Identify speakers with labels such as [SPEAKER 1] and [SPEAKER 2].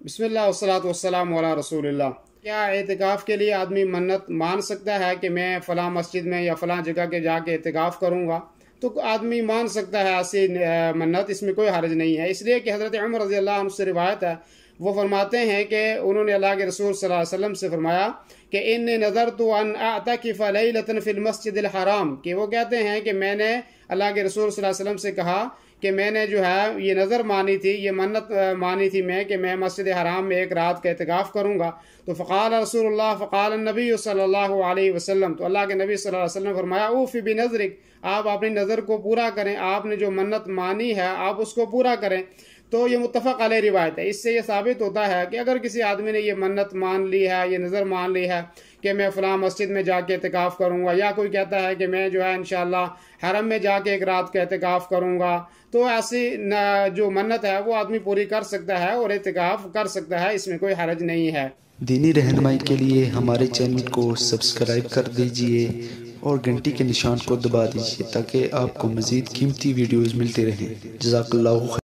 [SPEAKER 1] بسم اللہ والصلاۃ والسلام علی رسول اللہ۔ کیا اعتکاف کے لیے آدمی منت مان سکتا ہے کہ میں فلاں مسجد میں یا فلاں جگہ کے جا کے اعتکاف کروں گا؟ تو آدمی مان سکتا ہے ایسی منت، اس میں کوئی حرج نہیں ہے، اس لیے کہ حضرت عمر رضی اللہ عنہ سے روایت ہے، وہ فرماتے ہیں کہ انہوں نے اللہ کے رسول صلی اللہ علیہ وسلم سے فرمایا کہ انی نذرت ان اعتکف لیلۃ فی المسجد الحرام، کہ وہ کہتے ہیں کہ میں نے اللہ کے رسول صلی اللہ علیہ وسلم سے کہا کہ میں نے جو ہے یہ نظر مانی تھی، یہ منت مانی تھی میں کہ میں مسجد حرام میں ایک رات کا اعتکاف کروں گا۔ تو فقال رسول اللہ فقال النبی صلی اللہ علیہ وسلم، تو اللہ کے نبی صلی اللہ علیہ وسلم نے فرمایا اوفی بنذرک، آپ اپنی نظر کو پورا کریں، آپ نے جو منت مانی ہے آپ اس کو پورا کریں۔ تو یہ متفق علیہ روایت ہے، اس سے یہ ثابت ہوتا ہے کہ اگر کسی آدمی نے یہ منت مان لی ہے، یہ نظر مان لی ہے کہ میں فلاں مسجد میں جا کے اعتکاف کروں گا، یا کوئی کہتا ہے کہ میں جو ہے انشاءاللہ حرم میں جا کے ایک رات کا اعتکاف کروں گا، تو ایسی جو منت ہے وہ آدمی پوری کر سکتا ہے اور اعتکاف کر سکتا ہے، اس میں کوئی حرج نہیں ہے۔
[SPEAKER 2] دینی رہنمائی کے لیے ہمارے چینل کو سبسکرائب کر دیجئے اور گھنٹی کے نشان کو دبا دیجئے تاکہ آپ کو مزید قیمتی ویڈیوز ملتے رہیں۔ جزاک اللہ خیر۔